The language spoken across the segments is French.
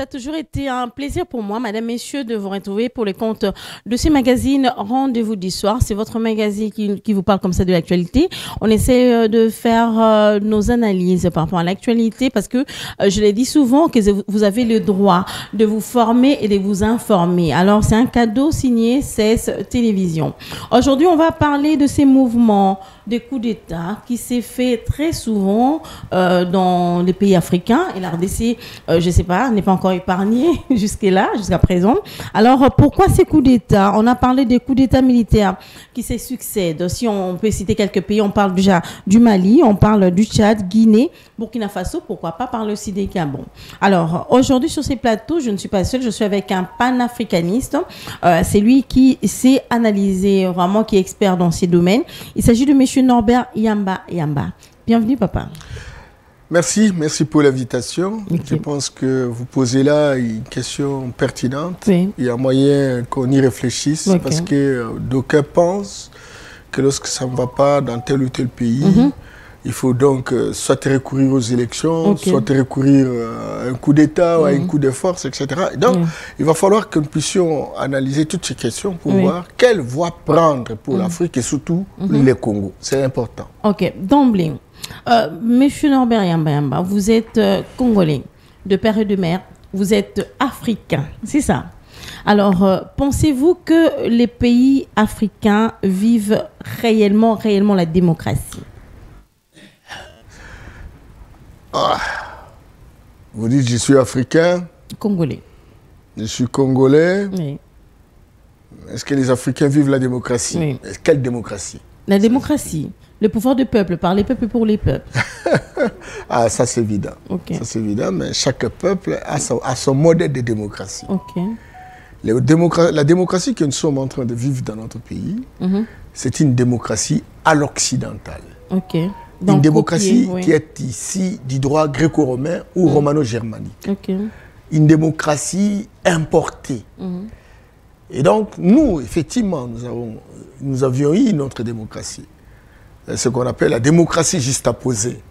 Ça a toujours été un plaisir pour moi, madame, messieurs, de vous retrouver pour les comptes de ce magazine Rendez-vous d'Histoire. C'est votre magazine qui vous parle comme ça de l'actualité. On essaie de faire nos analyses par rapport à l'actualité parce que je l'ai dit souvent que vous avez le droit de vous former et de vous informer. Alors, c'est un cadeau signé CES Télévision. Aujourd'hui, on va parler de ces mouvements des coups d'État qui s'est fait très souvent dans les pays africains. Et la RDC, je ne sais pas, n'est pas encore épargnée jusqu'à présent. Alors, pourquoi ces coups d'État? On a parlé des coups d'État militaires qui se succèdent. Si on peut citer quelques pays, on parle déjà du Mali, on parle du Tchad, Guinée, Burkina Faso, pourquoi pas parler aussi des Gabon. Alors, aujourd'hui, sur ces plateaux, je ne suis pas seule, je suis avec un panafricaniste. C'est lui qui sait analyser, vraiment, qui est expert dans ces domaines. Il s'agit de M. Norbert Yamba. Bienvenue, papa. Merci pour l'invitation. Okay. Je pense que vous posez là une question pertinente. Oui. Il y a moyen qu'on y réfléchisse parce que d'aucuns pensent que lorsque ça ne va pas dans tel ou tel pays, il faut donc soit recourir aux élections, soit recourir à un coup d'État ou à un coup de force, etc. Donc, il va falloir que nous puissions analyser toutes ces questions pour voir quelle voie prendre pour l'Afrique et surtout les Congo. C'est important. Ok, d'emblée. Monsieur Norbert Yamba, vous êtes congolais, de père et de mère, vous êtes africain, c'est ça. Alors, pensez-vous que les pays africains vivent réellement la démocratie? Vous dites je suis africain. Congolais. Je suis congolais. Oui. Est-ce que les Africains vivent la démocratie? Oui. Quelle démocratie? La démocratie. Le pouvoir du peuple, par les peuples pour les peuples. Ah, ça c'est évident. Okay. Ça c'est évident, mais chaque peuple a son modèle de démocratie. Ok. La démocratie que nous sommes en train de vivre dans notre pays, c'est une démocratie à l'occidentale. Ok. Donc, une démocratie qui est ici du droit gréco-romain ou romano-germanique. Ok. Une démocratie importée. Et donc, nous, effectivement, nous avions eu notre démocratie. Ce qu'on appelle la démocratie juxtaposée.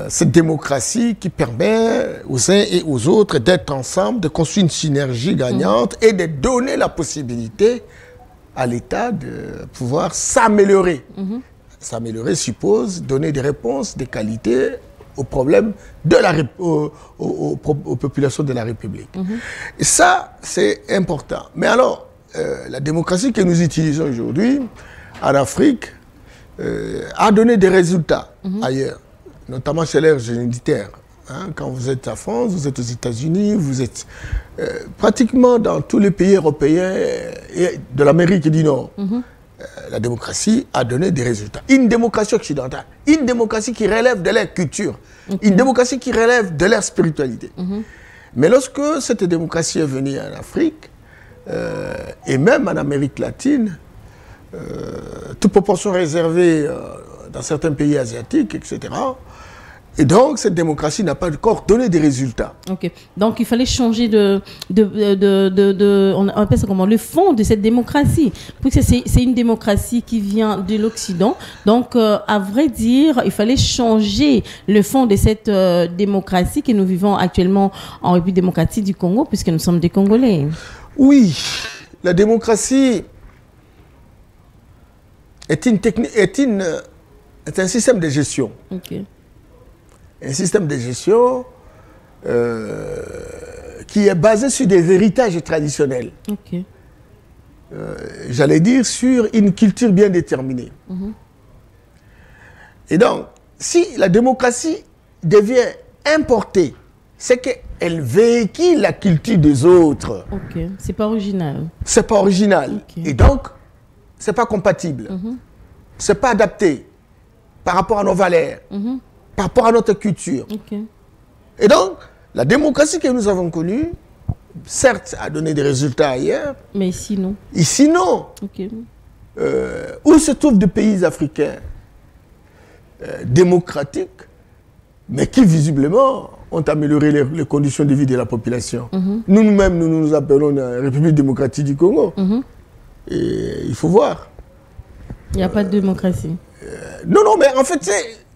Cette démocratie qui permet aux uns et aux autres d'être ensemble, de construire une synergie gagnante et de donner la possibilité à l'État de pouvoir s'améliorer. S'améliorer suppose donner des réponses de qualité aux problèmes de aux populations de la République. Et ça, c'est important. Mais alors, la démocratie que nous utilisons aujourd'hui en Afrique a donné des résultats ailleurs, notamment chez l'ère généralitaire. Quand vous êtes en France, vous êtes aux États-Unis, vous êtes pratiquement dans tous les pays européens et de l'Amérique du Nord. La démocratie a donné des résultats. Une démocratie occidentale, une démocratie qui relève de leur culture, une démocratie qui relève de leur spiritualité. Mais lorsque cette démocratie est venue en Afrique, et même en Amérique latine, toute proportion réservée dans certains pays asiatiques, etc., et donc, cette démocratie n'a pas encore donné des résultats. Ok. Donc, il fallait changer on appelle ça comment, le fond de cette démocratie. Puisque c'est une démocratie qui vient de l'Occident. Donc, à vrai dire, il fallait changer le fond de cette démocratie que nous vivons actuellement en République démocratique du Congo, puisque nous sommes des Congolais. Oui, la démocratie est un système de gestion. Ok. Un système de gestion qui est basé sur des héritages traditionnels. Ok. J'allais dire sur une culture bien déterminée. Et donc, si la démocratie devient importée, c'est qu'elle véhicule la culture des autres. Ok. C'est pas original. C'est pas original. Okay. Et donc, c'est pas compatible. C'est pas adapté par rapport à nos valeurs. Par rapport à notre culture. Okay. Et donc, la démocratie que nous avons connue, certes, a donné des résultats ailleurs. Mais ici, non. Ici, non. Okay. Où se trouvent des pays africains démocratiques, mais qui, visiblement, ont amélioré les conditions de vie de la population. Nous-mêmes, nous nous appelons la République démocratique du Congo. Et il faut voir. Il n'y a pas de démocratie. Non, mais en fait,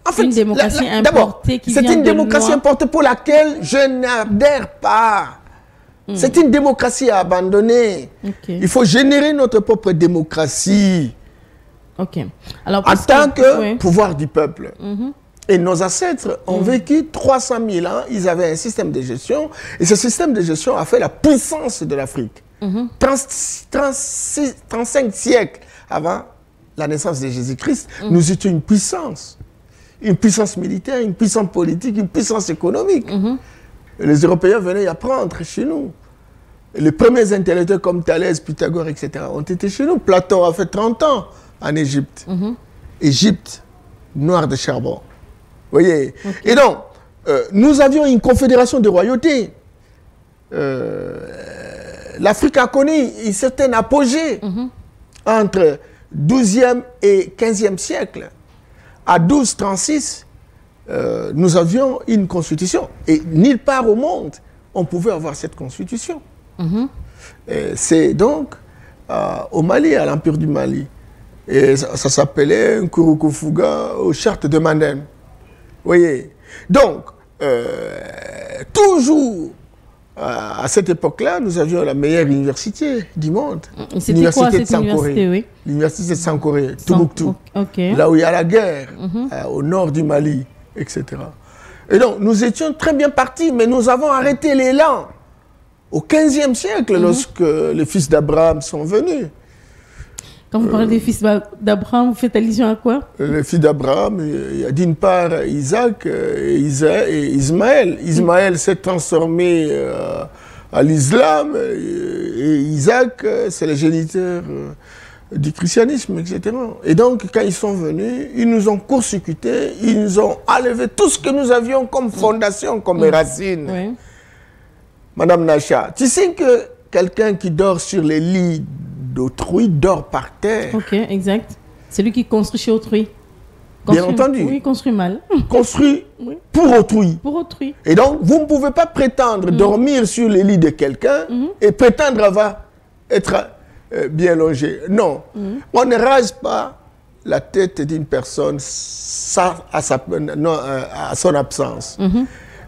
En fait, une démocratie importée qui c'est vient une de démocratie loin. importée pour laquelle je n'adhère pas. C'est une démocratie à abandonner. Okay. Il faut générer notre propre démocratie. Ok. Alors, En tant que pouvoir du peuple. Et nos ancêtres ont vécu 300 000 ans, ils avaient un système de gestion, et ce système de gestion a fait la puissance de l'Afrique. 35 siècles avant la naissance de Jésus-Christ, nous étions une puissance militaire, une puissance politique, une puissance économique. Et les Européens venaient y apprendre chez nous. Et les premiers intellectuels comme Thalès, Pythagore, etc. ont été chez nous. Platon a fait 30 ans en Égypte. Égypte, noire de charbon. Vous voyez. Et donc, nous avions une confédération de royautés. L'Afrique a connu une certaine apogée entre 12e et 15e siècle. À 1236, nous avions une constitution. Et nulle part au monde, on pouvait avoir cette constitution. C'est donc au Mali, à l'Empire du Mali. Et ça s'appelait Nkurukufuga aux chartes de Mandem. Vous voyez. Donc, toujours à cette époque-là, nous avions la meilleure université du monde. C'était quoi cette université, oui? L'université de Sankoré, Tombouctou. Là où il y a la guerre, au nord du Mali, etc. Et donc, nous étions très bien partis, mais nous avons arrêté l'élan au XVe siècle, lorsque les fils d'Abraham sont venus. Quand vous parlez des fils d'Abraham, vous faites allusion à quoi? Les fils d'Abraham, il y a d'une part Isaac et Ismaël. Ismaël s'est transformé à l'islam et Isaac, c'est le géniteur du christianisme, etc. Et donc, quand ils sont venus, ils nous ont court-circuité, ils nous ont enlevé tout ce que nous avions comme fondation, comme racines. Oui. Madame Nacha, tu sais que quelqu'un qui dort sur les lits d'autrui dort par terre. Ok, exact. C'est lui qui construit chez autrui. Bien entendu. Oui, construit mal. Construit pour autrui. Pour autrui. Et donc, vous ne pouvez pas prétendre dormir sur les lits de quelqu'un et prétendre avoir être bien logé. Non. On ne rase pas la tête d'une personne à son absence.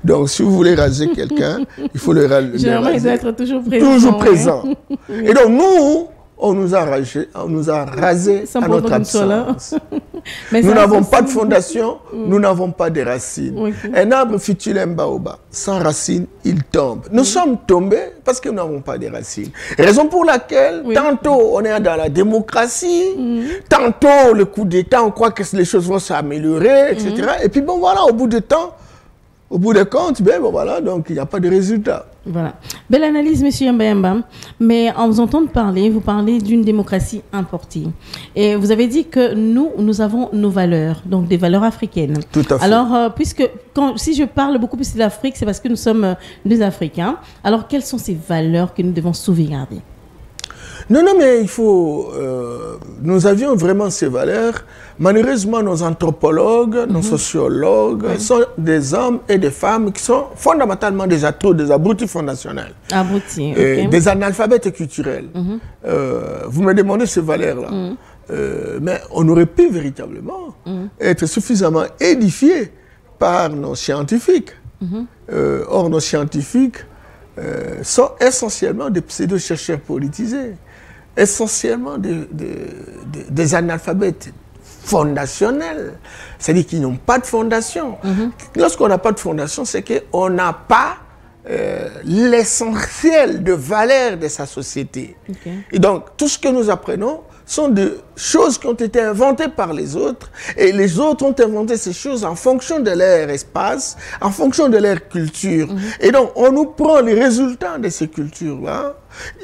Donc, si vous voulez raser quelqu'un, il faut le raser. Généralement, il doit être toujours présent. Toujours présent. Et donc, nous, on nous a rasé à notre absence. Nous n'avons pas de fondation, nous n'avons pas de racines. Un arbre fut-il un baobab? Sans racines, il tombe. Nous sommes tombés parce que nous n'avons pas de racines. Raison pour laquelle, tantôt, on est dans la démocratie, tantôt, le coup d'État, on croit que les choses vont s'améliorer, etc. Et puis, bon, voilà, au bout de temps, au bout des comptes, ben bon, voilà, donc il n'y a pas de résultat. Voilà. Belle analyse, monsieur Mbayamba. Mais en vous entendant parler, vous parlez d'une démocratie importée. Et vous avez dit que nous avons nos valeurs, donc des valeurs africaines. Tout à fait. Alors, si je parle beaucoup plus de l'Afrique, c'est parce que nous sommes des Africains. Alors, quelles sont ces valeurs que nous devons sauvegarder? Non, mais il faut... nous avions vraiment ces valeurs. Malheureusement, nos anthropologues, nos sociologues sont des hommes et des femmes qui sont fondamentalement des atouts, des abrutis fondationnels. Abrutis, ok. Des analphabètes culturels. Vous me demandez ces valeurs-là. Mais on aurait pu véritablement être suffisamment édifiés par nos scientifiques. Or, nos scientifiques sont essentiellement des pseudo-chercheurs politisés. Essentiellement des analphabètes fondationnels, c'est-à-dire qu'ils n'ont pas de fondation. Lorsqu'on n'a pas de fondation, c'est qu'on n'a pas l'essentiel de valeur de sa société. Et donc, tout ce que nous apprenons sont des choses qui ont été inventées par les autres, et les autres ont inventé ces choses en fonction de leur espace, en fonction de leur culture. Et donc, on nous prend les résultats de ces cultures-là,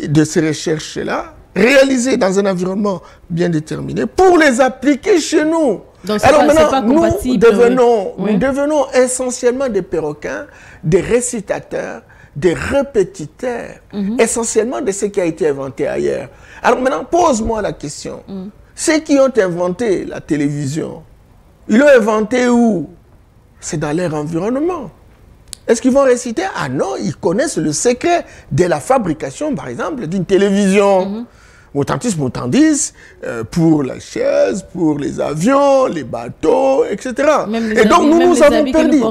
de ces recherches-là, réalisées dans un environnement bien déterminé, pour les appliquer chez nous. Donc, alors maintenant, nous devenons essentiellement des perroquins, des récitateurs, des répétiteurs, essentiellement de ce qui a été inventé ailleurs. Alors maintenant, pose-moi la question. Ceux qui ont inventé la télévision, ils l'ont inventé où? C'est dans leur environnement. Est-ce qu'ils vont réciter? Ah non, ils connaissent le secret de la fabrication, par exemple, d'une télévision. mutandis, pour la chaise, pour les avions, les bateaux, etc. Et donc, nous avons perdu.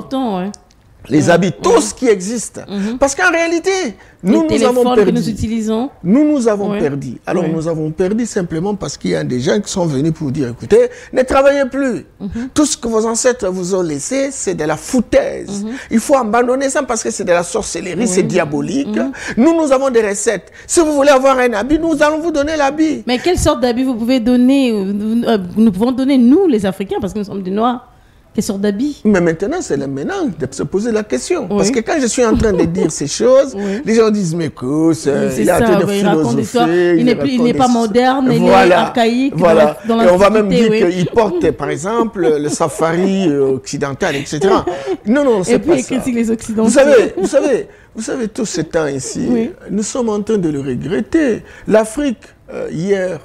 Les habits, tout ce qui existe. Parce qu'en réalité, nous avons perdu. Que nous utilisons. Nous avons perdu. Alors, nous avons perdu simplement parce qu'il y a des gens qui sont venus pour dire, écoutez, ne travaillez plus. Tout ce que vos ancêtres vous ont laissé, c'est de la foutaise. Il faut abandonner ça parce que c'est de la sorcellerie, c'est diabolique. Nous avons des recettes. Si vous voulez avoir un habit, nous allons vous donner l'habit. Mais quelle sorte d'habit vous pouvez donner nous pouvons donner, nous, les Africains, parce que nous sommes des Noirs. Quelle sorte d'habits? Mais maintenant, c'est maintenant de se poser la question. Parce que quand je suis en train de dire ces choses, les gens disent, mais écoute, il est en train de philosopher. Il n'est pas moderne, il est archaïque. Voilà. Et on va même dire qu'il porte, par exemple, le safari occidental, etc. Non, c'est pas ça. Et puis, il critique les Occidentaux. Vous savez, tout ce temps ici, nous sommes en train de le regretter. L'Afrique, hier,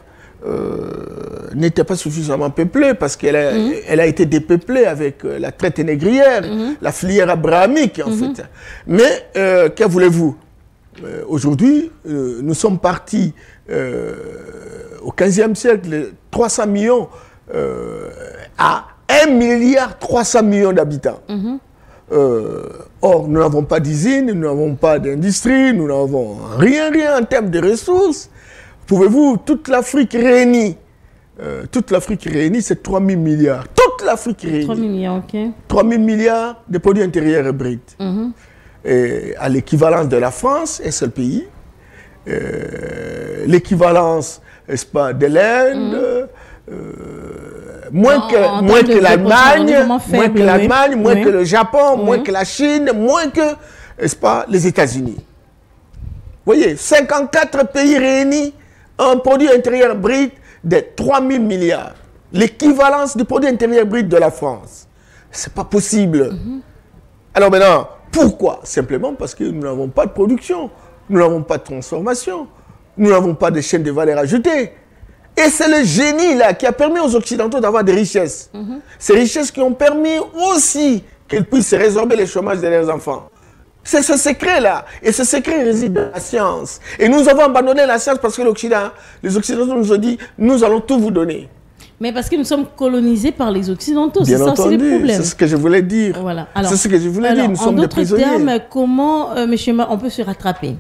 n'était pas suffisamment peuplée parce qu'elle a été dépeuplée avec la traite négrière, la filière abrahamique en fait. Mais que voulez-vous? Aujourd'hui, nous sommes partis au 15e siècle, 300 millions à 1,3 milliard d'habitants. Or, nous n'avons pas d'usine, nous n'avons pas d'industrie, nous n'avons rien en termes de ressources. Pouvez-vous, toute l'Afrique réunie, c'est 3 000 milliards. Toute l'Afrique réunie. 3 milliards, ok. 3 000 milliards de produits intérieurs bruts. Et à l'équivalence de la France, un seul pays. L'équivalence, n'est-ce pas, de l'Inde. Moins que l'Allemagne, moins que le Japon, moins que la Chine, moins que, n'est-ce pas, les États-Unis. Vous voyez, 54 pays réunis. Un produit intérieur brut de 3 000 milliards. L'équivalence du produit intérieur brut de la France. Ce n'est pas possible. Alors maintenant, pourquoi? Simplement parce que nous n'avons pas de production, nous n'avons pas de transformation, nous n'avons pas de chaîne de valeur ajoutée. Et c'est le génie là qui a permis aux Occidentaux d'avoir des richesses. Ces richesses qui ont permis aussi qu'ils puissent résorber le chômage de leurs enfants. C'est ce secret-là. Et ce secret réside dans la science. Et nous avons abandonné la science parce que les Occidentaux nous ont dit, nous allons tout vous donner. Mais parce que nous sommes colonisés par les Occidentaux, c'est ça aussi le problème. C'est ce que je voulais dire. Voilà. C'est ce que je voulais dire, nous sommes des prisonniers. En d'autres termes, comment, monsieur, on peut se rattraper?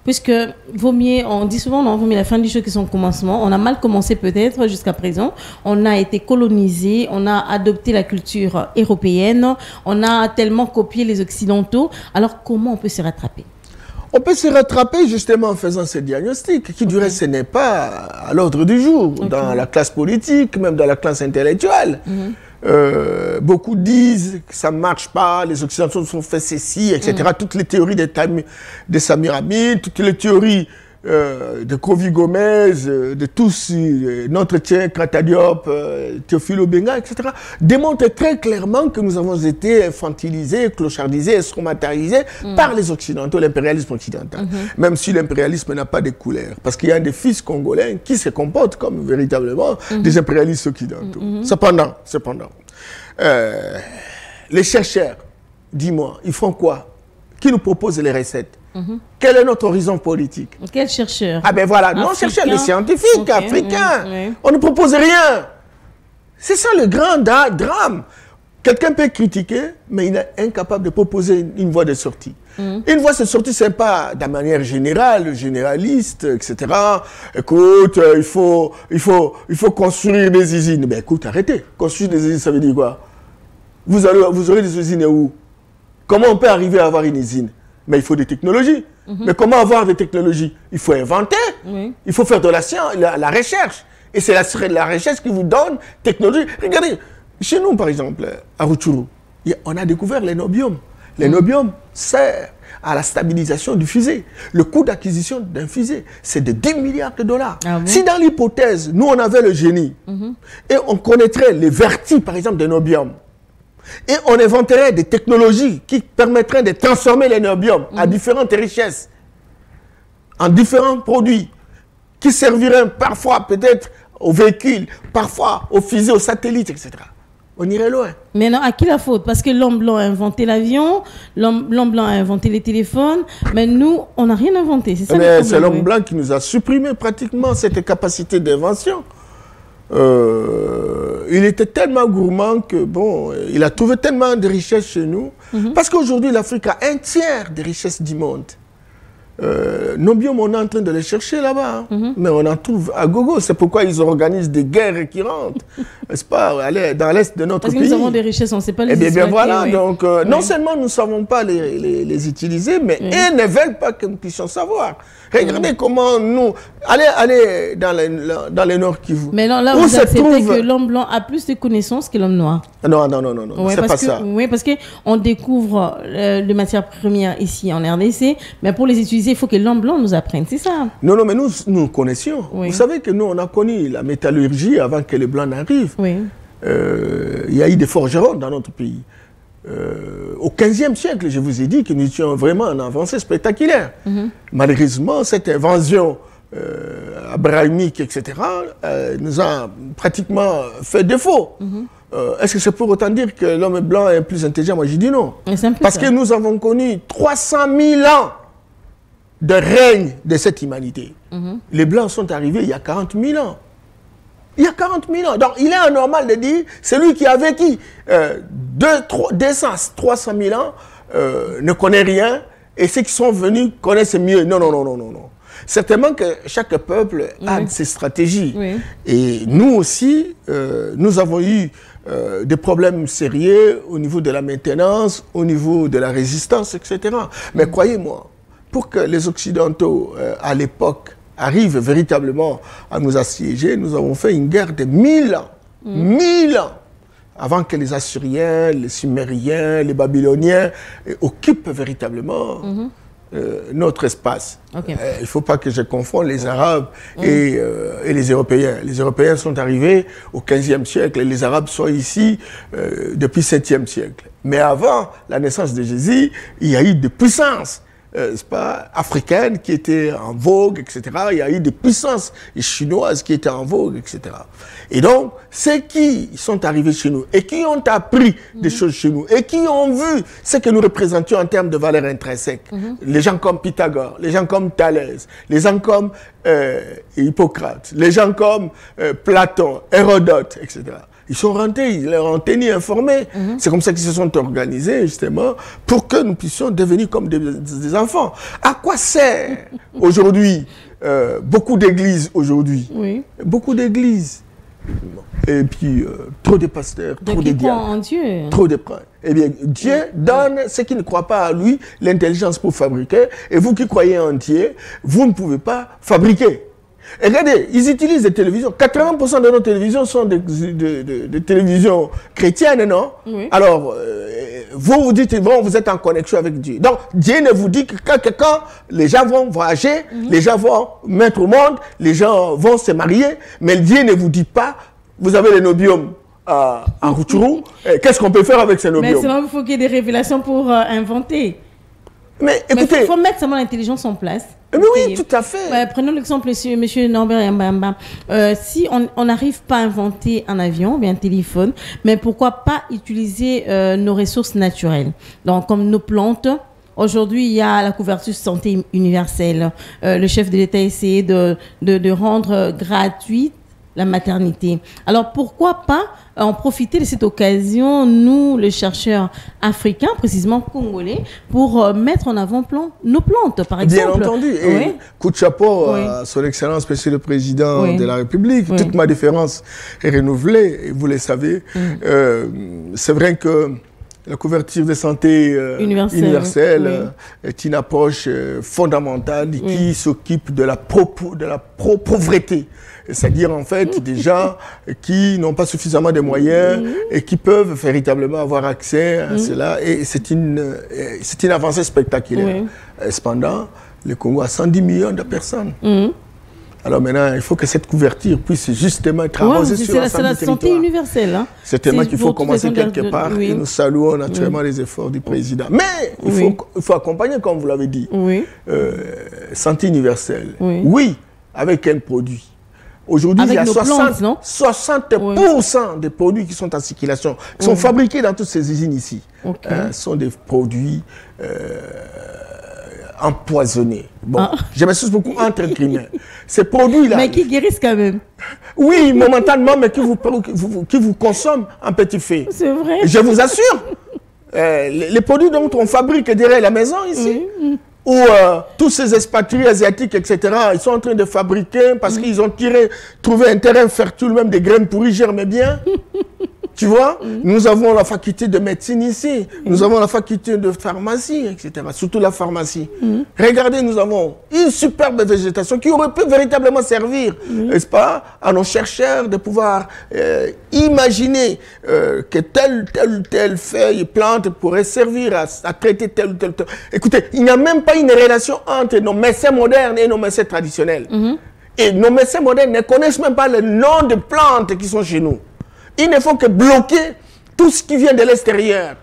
Puisque vaut mieux, on dit souvent, non, vaut mieux la fin du jeu que son commencement. On a mal commencé peut-être jusqu'à présent. On a été colonisé, on a adopté la culture européenne, on a tellement copié les Occidentaux. Alors comment on peut se rattraper? On peut se rattraper justement en faisant ce diagnostic, qui du reste, ce n'est pas à l'ordre du jour, dans la classe politique, même dans la classe intellectuelle. Beaucoup disent que ça ne marche pas, les Occidentaux ont fait ceci, etc. Toutes les théories de Samir Amin, toutes les théories de Kofi Gomez, de tous, notre tien, Krata Diop, Théophile Obenga, etc., démontrent très clairement que nous avons été infantilisés, clochardisés, instrumentalisés par les Occidentaux, l'impérialisme occidental. Même si l'impérialisme n'a pas de couleur. Parce qu'il y a des fils congolais qui se comportent comme véritablement des impérialistes occidentaux. Cependant, les chercheurs, dis-moi, ils font quoi? Qui nous propose les recettes? Quel est notre horizon politique? Quel chercheur? Ah ben voilà, non chercheurs, les scientifiques africains. On ne propose rien. C'est ça le grand drame. Quelqu'un peut critiquer, mais il est incapable de proposer une voie de sortie. Une voie de sortie, ce n'est pas de manière générale, généraliste, etc. Écoute, il faut construire des usines. Mais écoute, arrêtez. Construire des usines, ça veut dire quoi? Vous aurez des usines où? Comment on peut arriver à avoir une usine? Mais il faut des technologies. Mais comment avoir des technologies? Il faut inventer. Il faut faire de la science, la recherche. Et c'est la recherche qui vous donne technologie. Regardez, chez nous, par exemple, à Rutshuru, on a découvert l'énobium. L'énobium sert à la stabilisation du fusée. Le coût d'acquisition d'un fusée, c'est de 10 milliards de dollars. Si dans l'hypothèse, nous, on avait le génie, et on connaîtrait les vertus, par exemple, d'énobium, et on inventerait des technologies qui permettraient de transformer l'énobium à différentes richesses, en différents produits, qui serviraient parfois peut-être aux véhicules, parfois aux fusées, aux satellites, etc. on irait loin. Mais non, à qui la faute? Parce que l'homme blanc a inventé l'avion, l'homme blanc a inventé les téléphones, mais nous, on n'a rien inventé. C'est ça le problème. C'est l'homme blanc qui nous a supprimé pratiquement cette capacité d'invention. Il était tellement gourmand que, bon, il a trouvé tellement de richesses chez nous. Parce qu'aujourd'hui, l'Afrique a un tiers des richesses du monde. Nobium, on est en train de les chercher là-bas, mais on en trouve à gogo. C'est pourquoi ils organisent des guerres récurrentes, n'est-ce pas, dans l'est de notre pays. Parce que nous avons des richesses, on ne sait pas les utiliser. Eh bien voilà, oui. donc non seulement nous ne savons pas les utiliser, mais ils ne veulent pas que nous puissions savoir. Regardez comment nous... Allez dans le Nord Kivu. Mais non, là, vous acceptez que l'homme blanc a plus de connaissances que l'homme noir. Non, ouais, c'est pas ça. Oui, parce qu'on découvre les matières premières ici en RDC, mais pour les utiliser, il faut que l'homme blanc nous apprenne, c'est ça? Non, mais nous connaissions. Oui. Vous savez que nous, on a connu la métallurgie avant que les blancs n'arrivent. Oui. Il y a eu des forgerons dans notre pays. Au XVe siècle, je vous ai dit que nous étions vraiment en avancée spectaculaire. Malheureusement, cette invasion abrahamique, etc., nous a pratiquement fait défaut. Est-ce que c'est pour autant dire que l'homme blanc est plus intelligent? Moi, je dis non. Parce que nous avons connu 300 000 ans de règne de cette humanité. Les blancs sont arrivés il y a 40 000 ans. Il y a 40 000 ans. Donc, il est anormal de dire, celui qui a vécu 300 000 ans ne connaît rien, et ceux qui sont venus connaissent mieux. Non. Certainement que chaque peuple a ses stratégies. Oui. Et nous aussi, nous avons eu des problèmes sérieux au niveau de la maintenance, au niveau de la résistance, etc. Mais croyez-moi, pour que les Occidentaux, à l'époque, arrivent véritablement à nous assiéger, nous avons fait une guerre de 1000 ans. 1000 ans avant que les Assyriens, les Sumériens, les Babyloniens occupent véritablement notre espace. Okay. Il ne faut pas que je confonde les Arabes et les Européens. Les Européens sont arrivés au XVe siècle et les Arabes sont ici depuis le 7e siècle. Mais avant la naissance de Jésus, il y a eu des puissances africaines qui étaient en vogue, etc. Il y a eu des puissances chinoises qui étaient en vogue, etc. Et donc, ceux qui sont arrivés chez nous et qui ont appris des choses chez nous et qui ont vu ce que nous représentions en termes de valeurs intrinsèques, les gens comme Pythagore, les gens comme Thalès, les gens comme Hippocrate, les gens comme Platon, Hérodote, etc. Ils sont rentrés, ils leur ont tenu informés. C'est comme ça qu'ils se sont organisés, justement, pour que nous puissions devenir comme des enfants. À quoi sert aujourd'hui beaucoup d'églises aujourd'hui? Beaucoup d'églises. Et puis, trop de pasteurs, trop de diacres, trop de prêtres. Eh bien, Dieu donne ceux qui ne croient pas à lui l'intelligence pour fabriquer. Et vous qui croyez en Dieu, vous ne pouvez pas fabriquer. Et regardez, ils utilisent des télévisions. 80% de nos télévisions sont des télévisions chrétiennes, non? Alors, vous dites, bon, vous êtes en connexion avec Dieu. Donc, Dieu ne vous dit que quand les gens vont voyager, les gens vont mettre au monde, les gens vont se marier, mais Dieu ne vous dit pas, vous avez les nobiums en Rutshuru, qu'est-ce qu'on peut faire avec ces nobiums? Mais sinon, il faut qu'il y ait des révélations pour inventer. Mais écoutez... il faut mettre seulement l'intelligence en place. Mais oui, tout à fait. Prenons l'exemple, monsieur Norbert Mbamba. Si on n'arrive pas à inventer un avion, bien un téléphone, mais pourquoi pas utiliser nos ressources naturelles? Donc, comme nos plantes. Aujourd'hui, il y a la couverture santé universelle. Le chef de l'État a essayé de rendre gratuite la maternité. Alors, pourquoi pas en profiter de cette occasion, nous, les chercheurs africains, précisément congolais, pour mettre en avant nos plantes, par exemple. Bien entendu. Et coup de chapeau à son Excellence, Monsieur le Président de la République. Toute ma déférence est renouvelée, et vous le savez. C'est vrai que la couverture de santé universelle est une approche fondamentale qui s'occupe de la pauvreté. C'est-à-dire, en fait, des gens qui n'ont pas suffisamment de moyens et qui peuvent véritablement avoir accès à cela. Et c'est une avancée spectaculaire. Cependant, le Congo a 110 millions de personnes. Alors maintenant, il faut que cette couverture puisse justement être arrosée sur l'ensemble du territoire. C'est la santé universelle. Hein. Certainement qu'il faut commencer quelque part et nous saluons naturellement les efforts du président. Mais il faut accompagner, comme vous l'avez dit. Santé universelle. Oui, avec quel produit? Aujourd'hui, il y a nos 60% des produits qui sont en circulation, qui sont fabriqués dans toutes ces usines ici, sont des produits empoisonnés. Bon, je m'excuse beaucoup entre guillemets. Ces produits-là... Mais qui guérissent quand même. Oui, momentanément, mais qui vous consomment en petit fait. C'est vrai. Je vous assure. Les produits dont on fabrique derrière la maison ici, ou tous ces expatriés asiatiques, etc., ils sont en train de fabriquer parce qu'ils ont trouvé un terrain fertile, même des graines pourries germent bien. Tu vois, nous avons la faculté de médecine ici, nous avons la faculté de pharmacie, etc., surtout la pharmacie. Regardez, nous avons une superbe végétation qui aurait pu véritablement servir, n'est-ce pas, à nos chercheurs de pouvoir imaginer que telle feuille, plante pourrait servir à traiter tel ou tel. Écoutez, il n'y a même pas une relation entre nos médecins modernes et nos médecins traditionnels. Et nos médecins modernes ne connaissent même pas le nom de plantes qui sont chez nous. Il ne faut que bloquer tout ce qui vient de l'extérieur.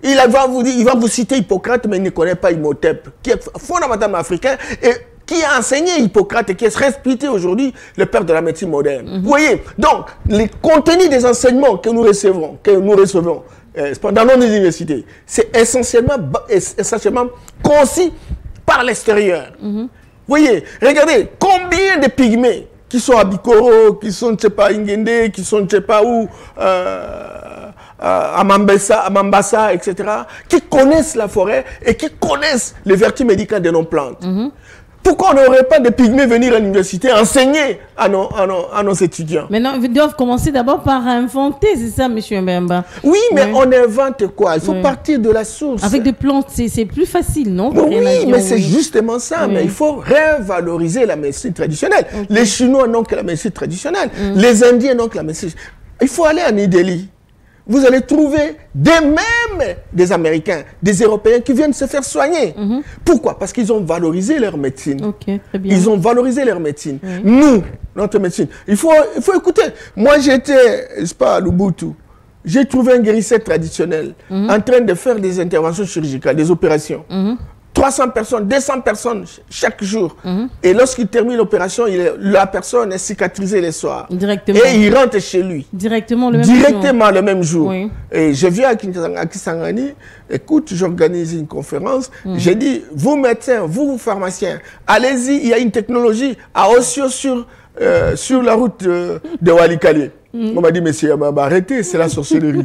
Il va vous citer Hippocrate, mais il ne connaît pas Imhotep, qui est fondamentalement africain et qui a enseigné Hippocrate et qui est respecté aujourd'hui le père de la médecine moderne. Vous voyez, donc, les contenus des enseignements que nous recevons dans nos universités, c'est essentiellement conçu par l'extérieur. Vous voyez, regardez, combien de pygmées qui sont à Bikoro, qui sont, je ne sais pas, Ingende, qui sont, je ne sais pas où, à Mambasa, etc., qui connaissent la forêt et qui connaissent les vertus médicales de nos plantes. Pourquoi on n'aurait pas de pygmées venir à l'université enseigner à nos étudiants? Maintenant, ils doivent commencer d'abord par inventer, c'est ça, M. Mbemba? Oui, mais on invente quoi? Il faut partir de la source. Avec des plantes, c'est plus facile, non? Oui, mais c'est justement ça. Mais il faut revaloriser la médecine traditionnelle. Les Chinois n'ont que la médecine traditionnelle. Les Indiens n'ont que la médecine. Il faut aller à New Delhi. Vous allez trouver des Américains, des Européens qui viennent se faire soigner. Pourquoi? Parce qu'ils ont valorisé leur médecine. Très bien. Ils ont valorisé leur médecine. Nous, notre médecine, il faut écouter. Moi, j'étais, je sais pas, à Lubuntu. J'ai trouvé un guérisseur traditionnel en train de faire des interventions chirurgicales, des opérations. 300 personnes, 200 personnes chaque jour. Et lorsqu'il termine l'opération, la personne est cicatrisée les soirs. Directement. Et il rentre chez lui. Directement le même jour. Directement le même jour. Oui. Et je viens à Kisangani, écoute, j'organise une conférence. J'ai dit, vous médecins, vous pharmaciens, allez-y, il y a une technologie à Osio sur la route de Walikale. On m'a dit, monsieur, arrêtez, c'est la sorcellerie.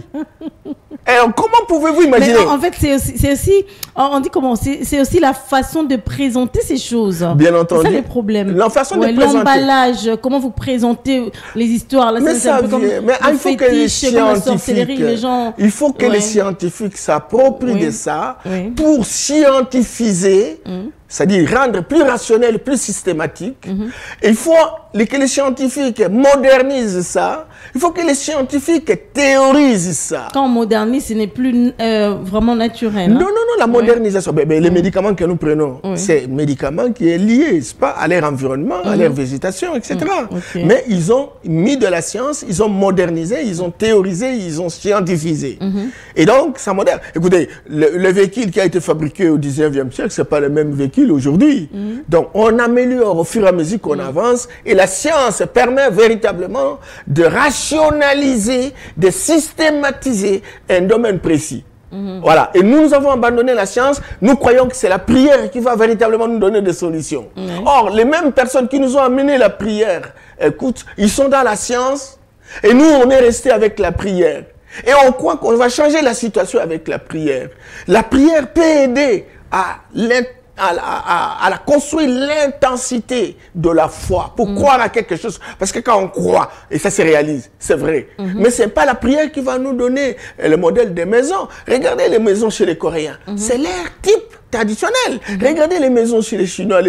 Et comment pouvez-vous imaginer? Mais en fait, c'est aussi, on dit comment, c'est aussi la façon de présenter ces choses. Bien entendu. C'est ça le problème. La façon de présenter. L'emballage, comment vous présentez les histoires. Là, mais ça vient. Mais il faut que les scientifiques, il faut que les scientifiques s'approprient de ça pour scientifiser, c'est-à-dire rendre plus rationnel, plus systématique. Et il faut que les scientifiques modernisent ça. Il faut que les scientifiques théorisent ça. Quand on modernise, ce n'est plus vraiment naturel. Non, la modernisation. Les médicaments que nous prenons, c'est un médicament qui est lié, pas, à leur environnement, à leur végétation, etc. Mais ils ont mis de la science, ils ont modernisé, ils ont théorisé, ils ont scientifisé. Et donc, ça moderne. Écoutez, le véhicule qui a été fabriqué au 19e siècle, ce n'est pas le même véhicule aujourd'hui. Donc, on améliore au fur et à mesure qu'on avance et la science permet véritablement de rationaliser, de systématiser un domaine précis. Voilà. Et nous avons abandonné la science. Nous croyons que c'est la prière qui va véritablement nous donner des solutions. Or, les mêmes personnes qui nous ont amené la prière, écoute, ils sont dans la science et nous, on est resté avec la prière. Et on croit qu'on va changer la situation avec la prière. La prière peut aider à construire l'intensité de la foi pour croire à quelque chose. Parce que quand on croit, et ça se réalise, c'est vrai. Mais ce n'est pas la prière qui va nous donner le modèle des maisons. Regardez les maisons chez les Coréens. C'est leur type traditionnel. Regardez les maisons chez les Chinois,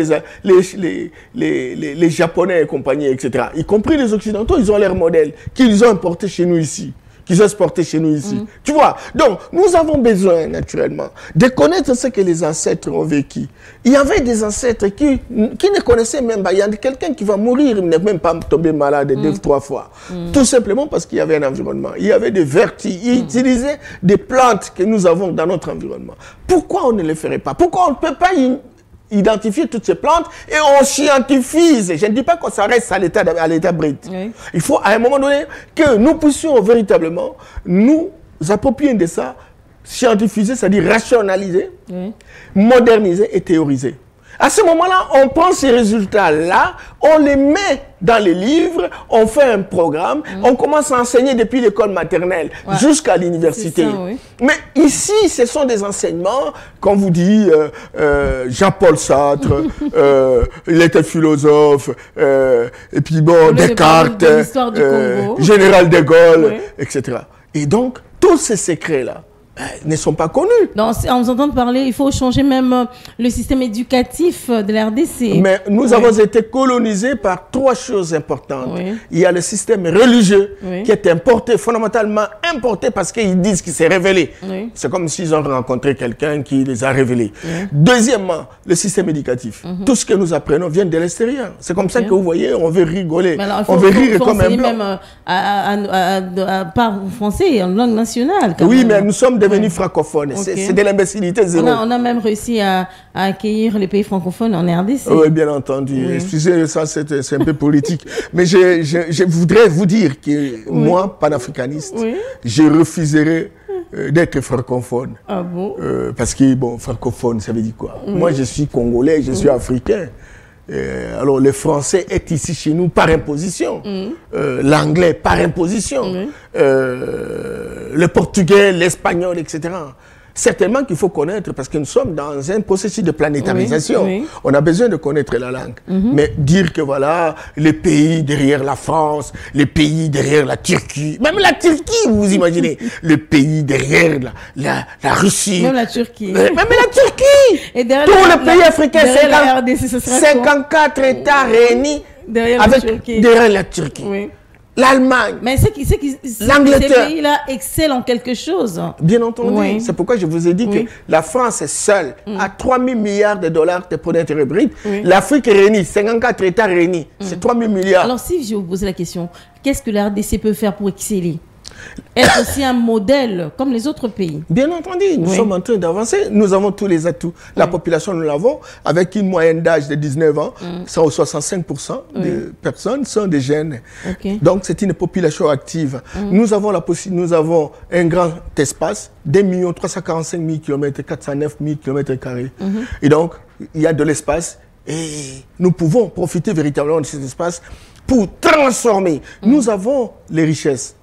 les Japonais et compagnie, etc. Y compris les Occidentaux, ils ont leur modèle qu'ils ont importé chez nous ici. Qu'ils ont exporté chez nous ici. Tu vois? Donc, nous avons besoin, naturellement, de connaître ce que les ancêtres ont vécu. Il y avait des ancêtres qui ne connaissaient même pas. Il y a quelqu'un qui va mourir, il n'est même pas tombé malade 2 ou 3 fois. Tout simplement parce qu'il y avait un environnement. Il y avait des vertus. Ils utilisaient des plantes que nous avons dans notre environnement. Pourquoi on ne le ferait pas? Pourquoi on ne peut pas identifier toutes ces plantes et on scientifise. Je ne dis pas qu'on s'arrête à l'état brut. Oui. Il faut à un moment donné que nous puissions véritablement nous approprier de ça, scientifiser, c'est-à-dire rationaliser, moderniser et théoriser. À ce moment-là, on prend ces résultats-là, on les met dans les livres, on fait un programme, on commence à enseigner depuis l'école maternelle jusqu'à l'université. Oui. Mais ici, ce sont des enseignements, comme vous dit Jean-Paul Sartre, il était philosophe, et puis bon, Descartes, Général de Gaulle, etc. Et donc, tous ces secrets-là ne sont pas connus. Non, en vous entendant parler, il faut changer même le système éducatif de la RDC. Mais nous avons été colonisés par trois choses importantes. Oui. Il y a le système religieux qui est importé, fondamentalement importé parce qu'ils disent qu'il s'est révélé. Oui. C'est comme s'ils ont rencontré quelqu'un qui les a révélés. Oui. Deuxièmement, le système éducatif. Tout ce que nous apprenons vient de l'extérieur. C'est comme ça que vous voyez, on veut rigoler. Alors, on veut rire comme un blanc. Même par français en langue nationale. Oui, même. Mais nous sommes devenus francophones. C'est de l'imbécilité zéro. On a même réussi à accueillir les pays francophones en RDC. Oui, bien entendu. Oui. Excusez, ça c'est un peu politique. Mais je voudrais vous dire que moi, panafricaniste, je refuserais d'être francophone. Ah bon? Parce que, bon, francophone, ça veut dire quoi? Moi, je suis congolais, je suis africain. Alors, le français est ici chez nous par imposition. L'anglais par imposition. Le portugais, l'espagnol, etc. Certainement qu'il faut connaître parce que nous sommes dans un processus de planétarisation. On a besoin de connaître la langue. Mais dire que voilà, les pays derrière la France, les pays derrière la Turquie, même la Turquie, vous imaginez, les pays derrière la Russie. Même la Turquie. Même la Turquie. Et tous les pays africains, 54 États réunis derrière la Turquie. Oui. L'Allemagne, l'Angleterre. Ces pays-là excellent en quelque chose. Bien entendu. C'est pourquoi je vous ai dit que la France est seule à 3 000 milliards de dollars de produits intérieurs bruts. L'Afrique réunie, 54 États réunis, c'est 3 000 milliards. Alors si je vous pose la question, qu'est-ce que la RDC peut faire pour exceller? Être aussi un modèle comme les autres pays. Bien entendu, nous sommes en train d'avancer. Nous avons tous les atouts. La population, nous l'avons, avec une moyenne d'âge de 19 ans, 65% des personnes sont des jeunes. Donc, c'est une population active. Nous avons un grand espace, 2 345 000 km, 409 000 km². Et donc, il y a de l'espace et nous pouvons profiter véritablement de cet espace pour transformer. Nous avons les richesses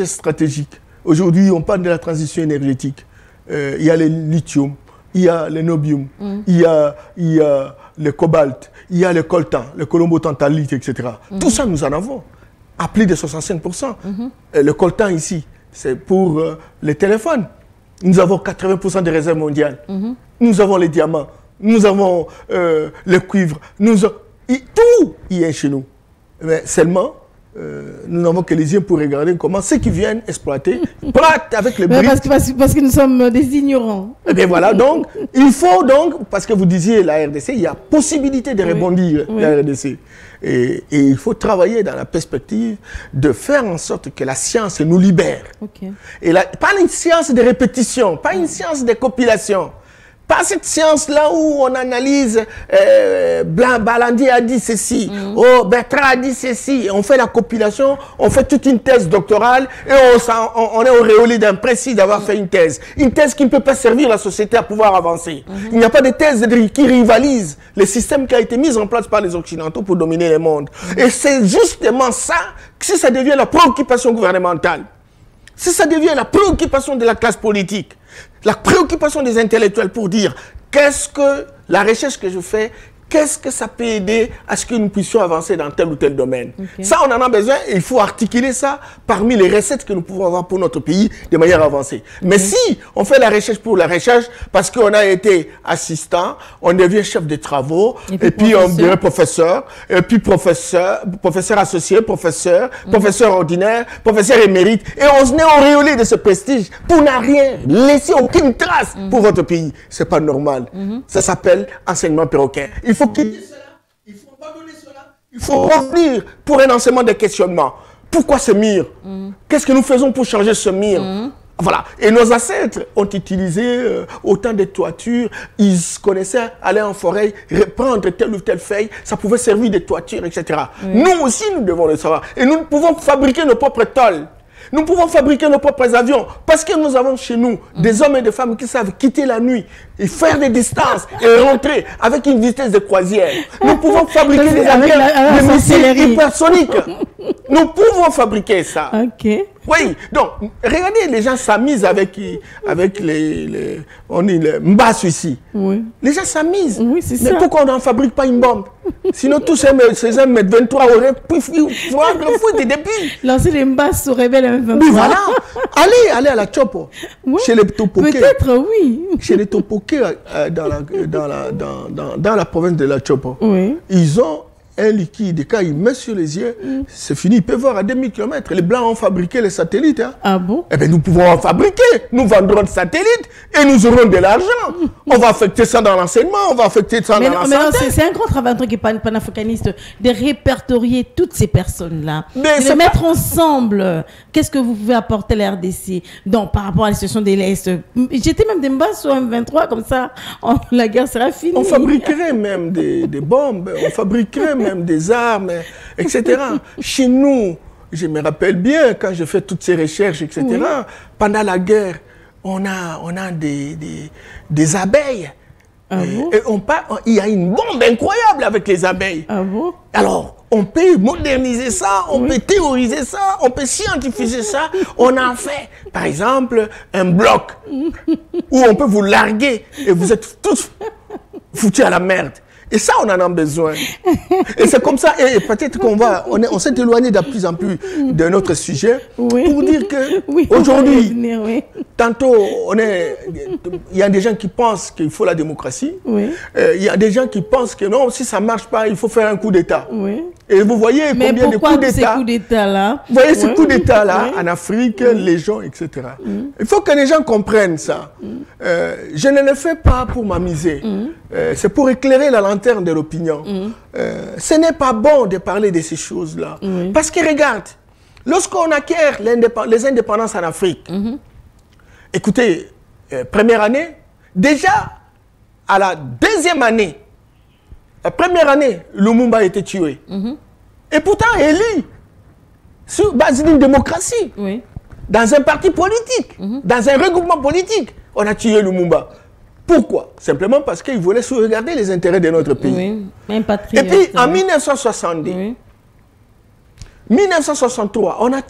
stratégiques. Aujourd'hui, on parle de la transition énergétique. Il y a le lithium, il y a le nobium, il y a le cobalt, il y a le coltan, le colombo-tantalite, etc. Tout ça, nous en avons, à plus de 65%. Le coltan ici, c'est pour les téléphones. Nous avons 80% des réserves mondiales. Nous avons les diamants, nous avons le cuivre, tout y est chez nous. Mais seulement, nous n'avons que les yeux pour regarder comment ceux qui viennent exploiter prêtent avec le bruit. Parce que nous sommes des ignorants. Et bien voilà, donc, il faut donc, parce que vous disiez la RDC, il y a possibilité de rebondir la RDC. Et il faut travailler dans la perspective de faire en sorte que la science nous libère. Et pas une science de répétition, pas une science de compilation. Pas cette science-là où on analyse, Balandi a dit ceci, Bertrand a dit ceci, on fait la compilation, on fait toute une thèse doctorale et on est auréolé d'un précis d'avoir fait une thèse. Une thèse qui ne peut pas servir la société à pouvoir avancer. Il n'y a pas de thèse qui rivalise le système qui a été mis en place par les Occidentaux pour dominer le monde. Et c'est justement ça, si ça devient la préoccupation gouvernementale, si ça devient la préoccupation de la classe politique, la préoccupation des intellectuels pour dire qu'est-ce que la recherche que je fais, qu'est-ce que ça peut aider à ce que nous puissions avancer dans tel ou tel domaine. Ça, on en a besoin et il faut articuler ça parmi les recettes que nous pouvons avoir pour notre pays de manière avancée. Mais si on fait la recherche pour la recherche, parce qu'on a été assistant, on devient chef de travaux, et puis on devient professeur, et puis professeur associé, professeur ordinaire, professeur émérite, et on est auréolé de ce prestige pour n'a rien laisser aucune trace pour votre pays. C'est pas normal. Ça s'appelle enseignement perroquet. Il faut quitter cela, il faut abandonner cela, il faut revenir pour un enseignement de questionnement. Pourquoi ce mur? Qu'est-ce que nous faisons pour changer ce mur? Voilà. Et nos ancêtres ont utilisé autant de toitures. Ils connaissaient aller en forêt, prendre telle ou telle feuille. Ça pouvait servir de toiture, etc. Oui. Nous aussi, nous devons le savoir. Et nous pouvons fabriquer nos propres tôles. Nous pouvons fabriquer nos propres avions parce que nous avons chez nous des hommes et des femmes qui savent quitter la nuit et faire des distances et rentrer avec une vitesse de croisière. Nous pouvons fabriquer des avions, des missiles hypersoniques. Nous pouvons fabriquer ça. Ok. Oui, donc, regardez, les gens s'amusent avec on dit les mbasses ici. Oui. Les gens s'amusent. Oui, c'est mais ça. pourquoi on n'en fabrique pas une bombe? Sinon, tous ces M23 auraient pu le des débuts. Lancer les mbasses au réveil M23. Oui, voilà. Allez à la Chopo. Oui. Chez les Topoké. Peut-être, oui. Chez les Topoké, dans la province de la Chopo. Oui. Ils ont un liquide, et quand ils mettent sur les yeux, c'est fini, ils peuvent voir à 2000 km. Les Blancs ont fabriqué les satellites. Hein. Ah bon? Eh bien, nous pouvons en fabriquer. Nous vendrons des satellites et nous aurons de l'argent. On va affecter ça dans l'enseignement, on va affecter ça dans la santé. C'est un grand travail en tant que panafricaniste de répertorier toutes ces personnes-là, de les mettre ensemble. Qu'est-ce que vous pouvez apporter à la RDC donc, par rapport à la situation de l'Est? J'étais même des mbas sur M23, comme ça, la guerre sera finie. On fabriquerait même des bombes, on fabriquerait même des armes, etc. Chez nous, je me rappelle bien, quand je fais toutes ces recherches, etc., oui. Pendant la guerre, on a des abeilles. Ah bon? Et il y a une bombe incroyable avec les abeilles. Ah bon? Alors, on peut moderniser ça, on peut théoriser ça, on peut scientifiser ça. On en fait, par exemple, un bloc où on peut vous larguer et vous êtes tous foutus à la merde. Et ça, on en a besoin. Et c'est comme ça, et peut-être on s'est éloigné de plus en plus de notre sujet, oui. Pour dire que oui, aujourd'hui, oui. Tantôt, il y a des gens qui pensent qu'il faut la démocratie. Oui. Il y a des gens qui pensent que non, si ça ne marche pas, il faut faire un coup d'État. Oui. Et vous voyez combien de coups d'État. Ces coups d'État-là. Vous voyez ces coups d'État-là en Afrique, les gens, etc. Il faut que les gens comprennent ça. Je ne le fais pas pour m'amuser. C'est pour éclairer la lanterne de l'opinion. Ce n'est pas bon de parler de ces choses-là. Parce que regarde, lorsqu'on acquiert les indépendances en Afrique, écoutez, première année, déjà à la deuxième année, la première année, Lumumba a été tué. Et pourtant élu sur base d'une démocratie, dans un parti politique, dans un regroupement politique, on a tué Lumumba. Pourquoi? Simplement parce qu'il voulait sauvegarder les intérêts de notre pays. Même patriote, et puis en 1970, 1963, on a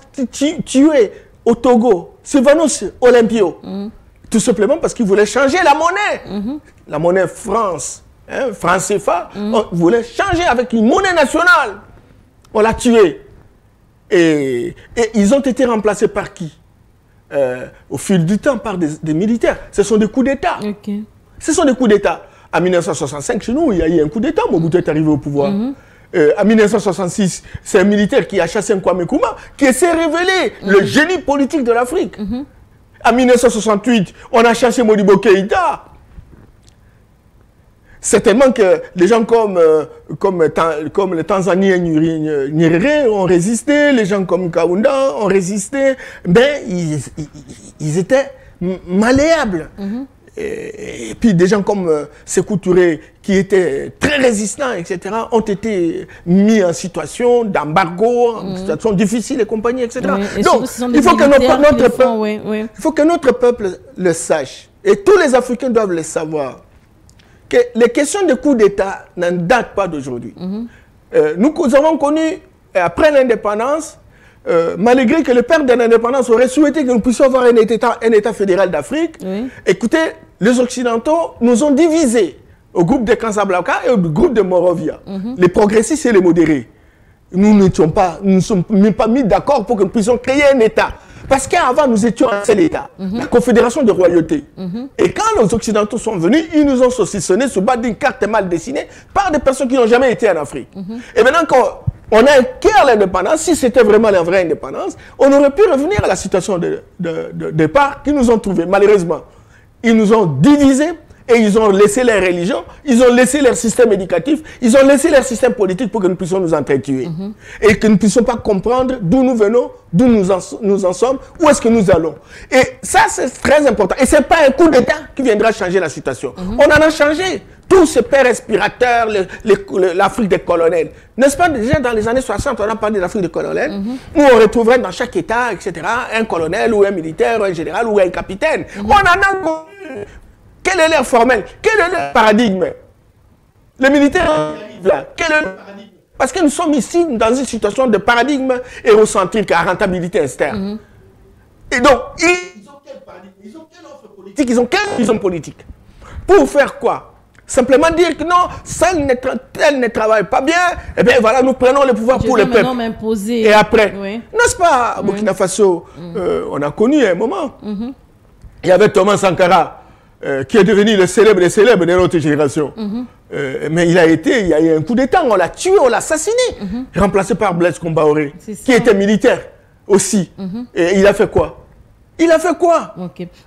tué au Togo Sylvanus Olympio. Tout simplement parce qu'il voulait changer la monnaie. La monnaie France, franc CFA, on voulait changer avec une monnaie nationale. On l'a tué. Et ils ont été remplacés par qui? Au fil du temps, par des militaires. Ce sont des coups d'État. Ce sont des coups d'État. En 1965, chez nous, il y a eu un coup d'État. Mobutu est arrivé au pouvoir. En 1966, c'est un militaire qui a chassé un Kwame Nkrumah, qui s'est révélé le génie politique de l'Afrique. En 1968, on a chassé Modibo Keïta. Certainement que des gens comme les Tanzaniens Nyerere ont résisté, les gens comme Kaunda ont résisté, mais ils étaient malléables. Et puis des gens comme Sékou Touré, qui étaient très résistants, etc., ont été mis en situation d'embargo, en situation difficile et compagnie, etc. Donc, il faut que notre peuple le sache. Et tous les Africains doivent le savoir. Que les questions de coup d'État n'en datent pas d'aujourd'hui. Nous avons connu, après l'indépendance, malgré que le père de l'indépendance aurait souhaité que nous puissions avoir un État fédéral d'Afrique, écoutez, les Occidentaux nous ont divisés au groupe de Casablanca et au groupe de Morovia, les progressistes et les modérés. Nous ne sommes pas mis d'accord pour que nous puissions créer un État. Parce qu'avant, nous étions un seul État, la Confédération de royautés. Et quand les Occidentaux sont venus, ils nous ont saucissonnés sous base d'une carte mal dessinée par des personnes qui n'ont jamais été en Afrique. Et maintenant, quand on a acquis l'indépendance, si c'était vraiment la vraie indépendance, on aurait pu revenir à la situation de départ qu'ils nous ont trouvée, malheureusement. Ils nous ont divisés Et ils ont laissé leur religion, ils ont laissé leur système éducatif, ils ont laissé leur système politique pour que nous puissions nous entretuer. Et que nous ne puissions pas comprendre d'où nous venons, d'où nous en sommes, où est-ce que nous allons. Et ça, c'est très important. Et ce n'est pas un coup d'État qui viendra changer la situation. On en a changé. Tous ces pères respirateurs, l'Afrique des colonels. N'est-ce pas, déjà dans les années 60, on a parlé de l'Afrique des colonels, où on retrouverait dans chaque État, etc., un colonel ou un militaire, ou un général ou un capitaine. On en a connu. Quel est leur formel? Quel est leur paradigme? Les militaires arrivent là. Quel est leur paradigme? Parce que nous sommes ici dans une situation de paradigme hérocentrique à rentabilité externe. Et donc, ils ont quel paradigme? Ils ont quelle offre politique? Ils ont quelle vision politique? Pour faire quoi? Simplement dire que non, tel ne travaille pas bien, et bien voilà, nous prenons le pouvoir pour le peuple. Et après, n'est-ce pas, Burkina Faso, on a connu un moment, il y avait Thomas Sankara, qui est devenu le célèbre des célèbres de notre génération. Mais il y a eu un coup d'État, on l'a tué, on l'a assassiné, remplacé par Blaise Compaoré, qui était militaire aussi. Et il a fait quoi? Il a fait quoi?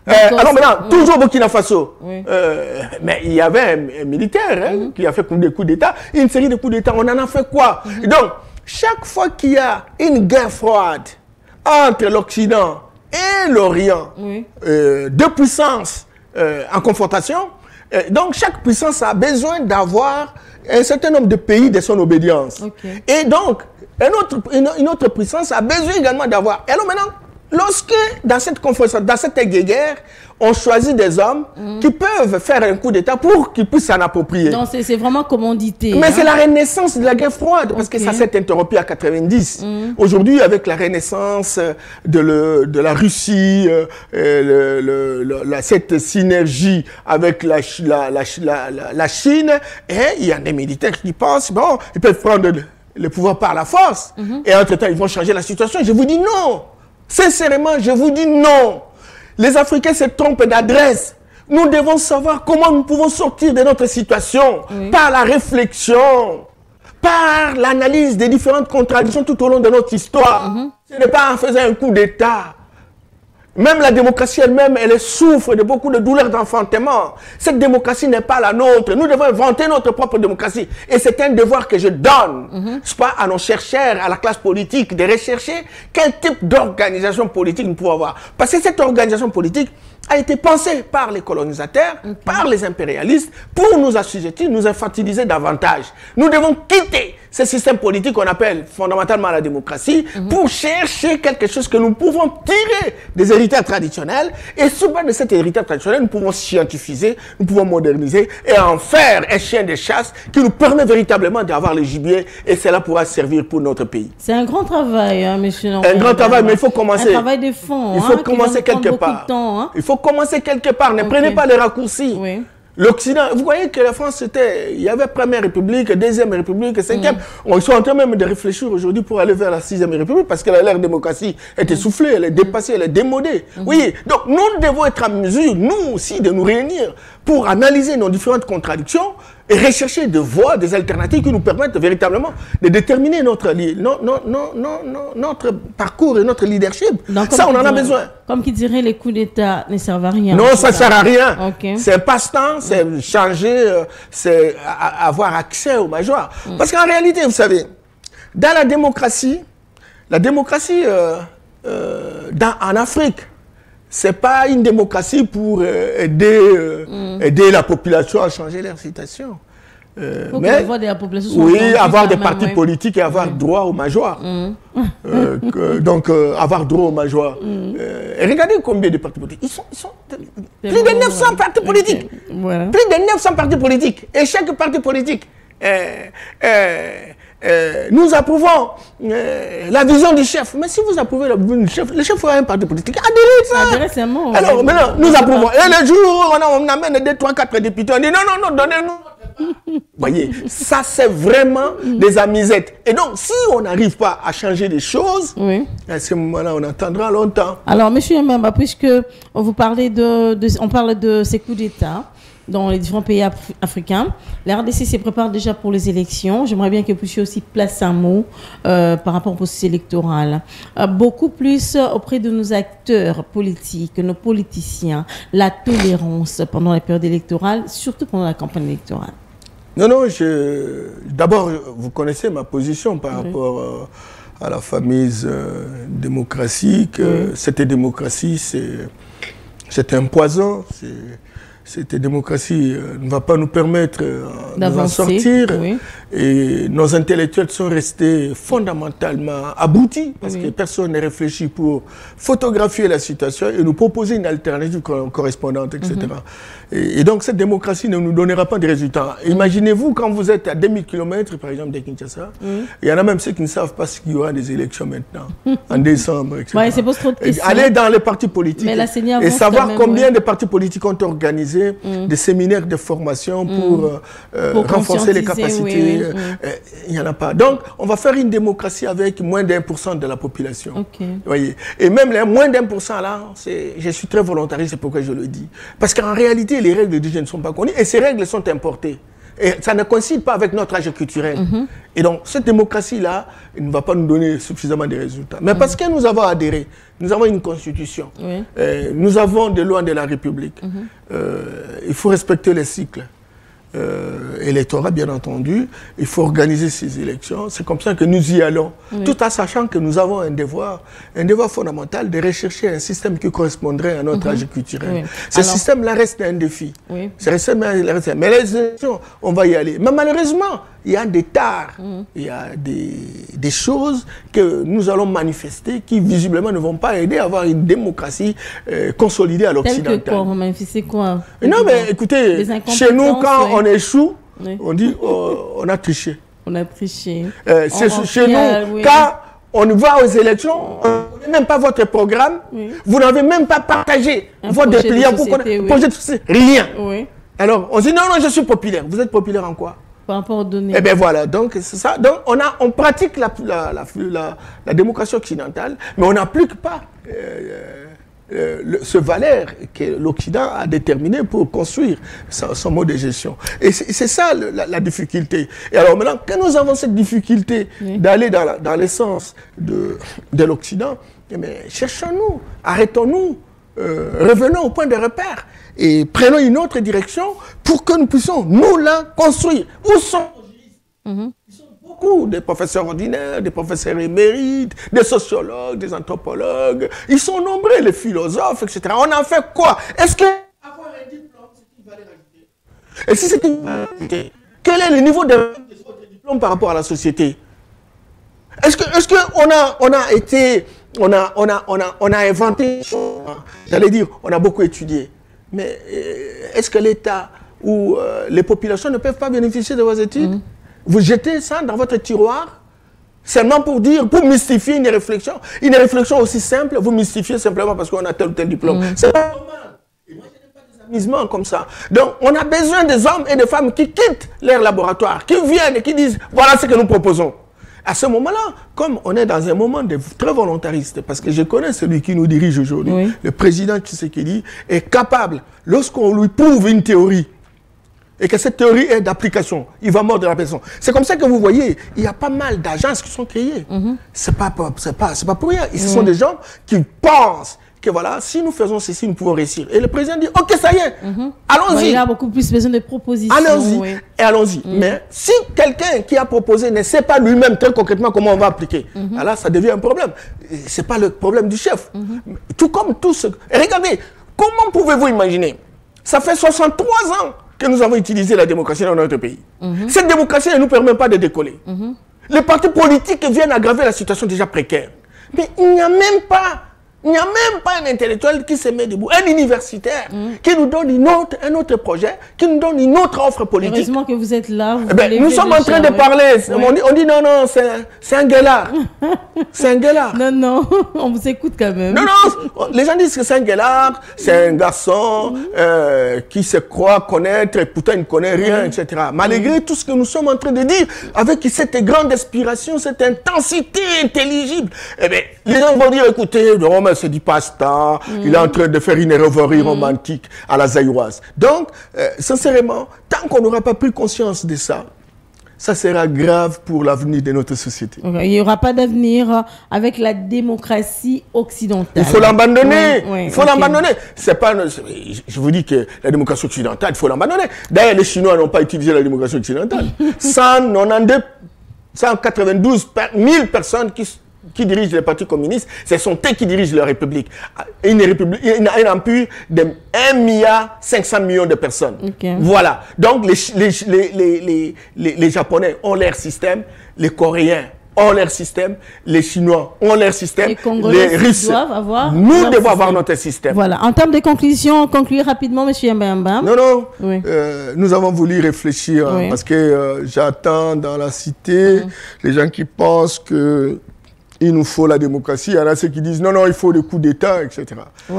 Alors maintenant, toujours Burkina Faso. Mais il y avait un militaire qui a fait des coups d'État, une série de coups d'État. On en a fait quoi? Donc, chaque fois qu'il y a une guerre froide entre l'Occident et l'Orient, deux puissances en confrontation, donc chaque puissance a besoin d'avoir un certain nombre de pays de son obédience. Et donc, une autre puissance a besoin également d'avoir. Et alors maintenant, lorsque, dans cette confrontation, dans cette guerre, on choisit des hommes qui peuvent faire un coup d'État pour qu'ils puissent s'en approprier. Donc, c'est vraiment commodité. Mais c'est la renaissance de la guerre froide, parce que ça s'est interrompu à 90. Aujourd'hui, avec la renaissance de la Russie, cette synergie avec la Chine, et il y a des militaires qui pensent, bon, ils peuvent prendre le pouvoir par la force, et entre-temps, ils vont changer la situation. Je vous dis non. Sincèrement, je vous dis non. Les Africains se trompent d'adresse. Nous devons savoir comment nous pouvons sortir de notre situation par la réflexion, par l'analyse des différentes contradictions tout au long de notre histoire. Ce n'est pas en faisant un coup d'État. Même la démocratie elle-même, elle souffre de beaucoup de douleurs d'enfantement. Cette démocratie n'est pas la nôtre. Nous devons inventer notre propre démocratie. Et c'est un devoir que je donne, pas à nos chercheurs, à la classe politique, de rechercher quel type d'organisation politique nous pouvons avoir. Parce que cette organisation politique a été pensée par les colonisateurs, par les impérialistes, pour nous assujettir, nous infantiliser davantage. Nous devons quitter ce système politique qu'on appelle fondamentalement la démocratie pour chercher quelque chose que nous pouvons tirer des héritages traditionnels. Et sous base de cet héritage traditionnel, nous pouvons scientifiser, nous pouvons moderniser et en faire un chien de chasse qui nous permet véritablement d'avoir le gibier, et cela pourra servir pour notre pays. C'est un grand travail, monsieur. Un grand travail, mais il faut commencer. Un travail de fond. Il faut commencer quelque part. Il faut commencer quelque part. Ne prenez pas les raccourcis. L'Occident, vous voyez que la France, il y avait Première République, Deuxième République, Cinquième. Ils sont en train même de réfléchir aujourd'hui pour aller vers la Sixième République parce que leur démocratie est essoufflée, elle est dépassée, elle est démodée. Oui, donc nous devons être en mesure, nous aussi, de nous réunir pour analyser nos différentes contradictions et rechercher des voies, des alternatives qui nous permettent véritablement de déterminer notre parcours et notre leadership. Donc, ça, on en a besoin. Comme qui dirait, les coups d'État ne servent à rien. Non, ça ne sert à rien. C'est un passe-temps, c'est changer, c'est avoir accès au major. Parce qu'en réalité, vous savez, dans la démocratie en Afrique, ce n'est pas une démocratie pour aider la population à changer leur situation. Mais avoir des partis politiques et avoir droit au major. Donc, avoir droit au major. Et regardez combien de partis politiques. Ils sont plus de 900 partis politiques. Plus de 900 partis politiques. Et chaque parti politique nous approuvons la vision du chef. Mais si vous approuvez la vision du chef, le chef fera un parti politique. Adhérez ça. Alors maintenant, nous approuvons. Et le jour où on amène 2, 3, 4 députés, on dit non, donnez-nous. Vous voyez, ça c'est vraiment des amisettes. Et donc, si on n'arrive pas à changer les choses, à ce moment-là, on attendra longtemps. Alors, monsieur Mbemba, puisque on parle de ces coups d'État, dans les différents pays africains. La RDC se prépare déjà pour les élections. J'aimerais bien que vous puissiez aussi placer un mot par rapport au processus électoral. Beaucoup plus auprès de nos acteurs politiques, nos politiciens, la tolérance pendant la période électorale, surtout pendant la campagne électorale. Non, d'abord, vous connaissez ma position par rapport à la fameuse démocratie. Cette démocratie, c'est un poison. Cette démocratie ne va pas nous permettre d'en sortir. Et nos intellectuels sont restés fondamentalement aboutis parce que personne n'a réfléchi pour photographier la situation et nous proposer une alternative correspondante, etc. Et donc cette démocratie ne nous donnera pas de résultats. Imaginez-vous quand vous êtes à 2000 km, par exemple, de Kinshasa, il y en a même ceux qui ne savent pas qu'il y aura des élections maintenant, en décembre, etc. Ouais, c'est pas trop de questions. Aller dans les partis politiques et savoir combien de partis politiques ont organisé des séminaires de formation pour renforcer les capacités. Il n'y en a pas. Donc, on va faire une démocratie avec moins d'1% de la population. Voyez. Et même les moins d'1% là, je suis très volontariste, c'est pourquoi je le dis. Parce qu'en réalité, les règles du jeu ne sont pas connues et ces règles sont importées. Et ça ne coïncide pas avec notre âge culturel. Et donc, cette démocratie-là, ne va pas nous donner suffisamment de résultats. Mais parce que nous avons adhéré, nous avons une constitution, nous avons des lois de la République. Il faut respecter les cycles électoraux, bien entendu. Il faut organiser ces élections. C'est comme ça que nous y allons. Tout en sachant que nous avons un devoir fondamental de rechercher un système qui correspondrait à notre âge culturel. Ce système-là reste un défi. Mais les élections, on va y aller. Mais malheureusement, il y a des tares, il y a des choses que nous allons manifester qui visiblement ne vont pas aider à avoir une démocratie consolidée à l'occidental. Tel que quoi, manifester quoi? Non, mais écoutez, chez nous, quand on échoue, on dit on a triché. On a triché. Chez nous, quand on va aux élections, on n'a même pas votre programme, vous n'avez même pas partagé votre dépliant pour projet de société, rien. Alors, on dit non, je suis populaire. Vous êtes populaire en quoi? Par rapport aux données. Eh bien voilà, donc c'est ça. Donc on pratique la démocratie occidentale, mais on n'applique pas ce valeur que l'Occident a déterminé pour construire son mode de gestion. Et c'est ça la difficulté. Et alors maintenant, quand nous avons cette difficulté d'aller dans l'essence de l'Occident, eh bien, cherchons-nous, arrêtons-nous, revenons au point de repère. Et prenons une autre direction pour que nous puissions, nous, là, construire. Où sont nos juristes? Ils sont beaucoup, des professeurs ordinaires, des professeurs émérites, des sociologues, des anthropologues. Ils sont nombreux, les philosophes, etc. On en fait quoi? Est-ce que avoir un diplôme, c'est une valeur ajoutée? Et si c'est une valeur ajoutée, quel est le niveau de votre diplôme par rapport à la société? Est-ce qu'on a inventé, j'allais dire, on a beaucoup étudié. Mais est-ce que l'État ou les populations ne peuvent pas bénéficier de vos études? Vous jetez ça dans votre tiroir seulement pour mystifier une réflexion aussi simple, vous mystifiez simplement parce qu'on a tel ou tel diplôme. C'est pas normal. Et moi, je n'ai pas des amusements comme ça. Donc, on a besoin des hommes et des femmes qui quittent leur laboratoire, qui viennent et qui disent, voilà ce que nous proposons. À ce moment-là, comme on est dans un moment très volontariste, parce que je connais celui qui nous dirige aujourd'hui, le président Tshisekedi est capable, lorsqu'on lui prouve une théorie, et que cette théorie est d'application, il va mordre la personne. C'est comme ça que vous voyez, il y a pas mal d'agences qui sont créées. C'est pas pour rien. Ce sont des gens qui pensent que voilà, si nous faisons ceci, nous pouvons réussir. Et le président dit, ok, ça y est, allons-y. Il a beaucoup plus besoin de propositions. Allons-y, et allons-y. Mais si quelqu'un qui a proposé ne sait pas lui-même très concrètement comment on va appliquer, alors ça devient un problème. Ce n'est pas le problème du chef. Tout comme tout ce... Et regardez, comment pouvez-vous imaginer? Ça fait 63 ans que nous avons utilisé la démocratie dans notre pays. Cette démocratie ne nous permet pas de décoller. Les partis politiques viennent aggraver la situation déjà précaire. Mais il n'y a même pas un intellectuel qui se met debout, un universitaire qui nous donne un autre projet, qui nous donne une autre offre politique. Heureusement que vous êtes là. Nous sommes en train de parler. On dit non, c'est un gueulard. C'est un gueulard. Non, on vous écoute quand même. Non, les gens disent que c'est un gueulard, c'est un garçon qui se croit connaître et pourtant il ne connaît rien, etc. Malgré tout ce que nous sommes en train de dire, avec cette grande inspiration, cette intensité intelligible, eh bien, les gens vont dire, écoutez, l'homme se dit pasta, il est en train de faire une rêverie romantique à la zaïroise. Donc, sincèrement, tant qu'on n'aura pas pris conscience de ça, ça sera grave pour l'avenir de notre société. Okay. Il n'y aura pas d'avenir avec la démocratie occidentale. Il faut l'abandonner. Il faut l'abandonner. C'est pas, je vous dis que la démocratie occidentale, il faut l'abandonner. D'ailleurs, les Chinois n'ont pas utilisé la démocratie occidentale. 192 000 personnes qui dirigent les partis communistes, ce sont eux qui dirigent la République. Une empire de 1,5 milliard de personnes. Okay. Voilà. Donc, les Japonais ont leur système, les Coréens ont leur système, les Chinois ont leur système, les Russes nous devons avoir notre système. Voilà. En termes de conclusion, conclure rapidement, M. Yamba. Non. Oui. Nous avons voulu réfléchir parce que j'attends dans la cité les gens qui pensent que il nous faut la démocratie. Il y en a ceux qui disent non, il faut des coups d'État, etc.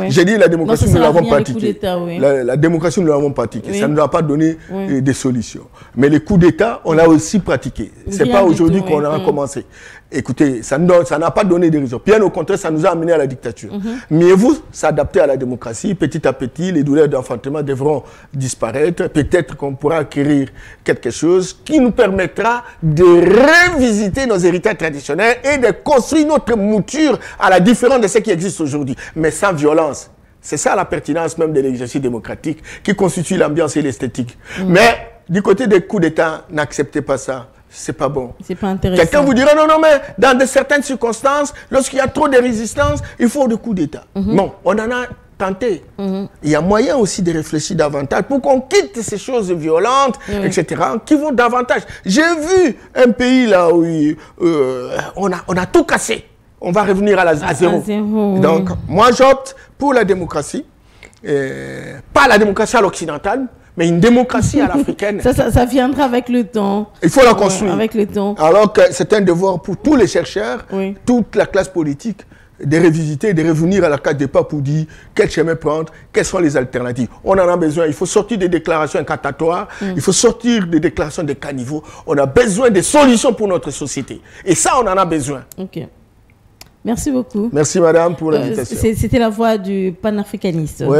J'ai dit la démocratie, nous l'avons pratiquée. La démocratie, nous l'avons pratiquée. Ça ne nous a pas donné des solutions. Mais les coups d'État, on l'a aussi pratiqué. Ce n'est pas aujourd'hui qu'on a commencé. Écoutez, ça n'a pas donné de raison. Bien au contraire, ça nous a amené à la dictature. Mieux-vous s'adapter à la démocratie. Petit à petit, les douleurs d'enfantement devront disparaître. Peut-être qu'on pourra acquérir quelque chose qui nous permettra de revisiter nos héritages traditionnels et de construire notre mouture à la différence de ce qui existe aujourd'hui, mais sans violence. C'est ça la pertinence même de l'exercice démocratique qui constitue l'ambiance et l'esthétique. Mais du côté des coups d'État, n'acceptez pas ça. C'est pas bon. C'est pas intéressant. Quelqu'un vous dira non, mais dans certaines circonstances, lorsqu'il y a trop de résistance, il faut des coups d'État. Bon, on en a tenté. Il y a moyen aussi de réfléchir davantage pour qu'on quitte ces choses violentes, etc., qui vont davantage. J'ai vu un pays là où on a tout cassé. On va revenir à zéro. Donc, moi, j'opte pour la démocratie. Pas la démocratie à l'occidentale, mais une démocratie à l'africaine. Ça viendra avec le temps. Il faut la construire. Avec le temps. Alors que c'est un devoir pour tous les chercheurs, toute la classe politique, de revisiter, de revenir à la case départ pour dire quel chemin prendre, quelles sont les alternatives. On en a besoin. Il faut sortir des déclarations incantatoires, il faut sortir des déclarations de caniveau. On a besoin de solutions pour notre société. Et ça, on en a besoin. Ok. Merci beaucoup. Merci, madame, pour l'invitation. C'était la voix du panafricaniste. Oui.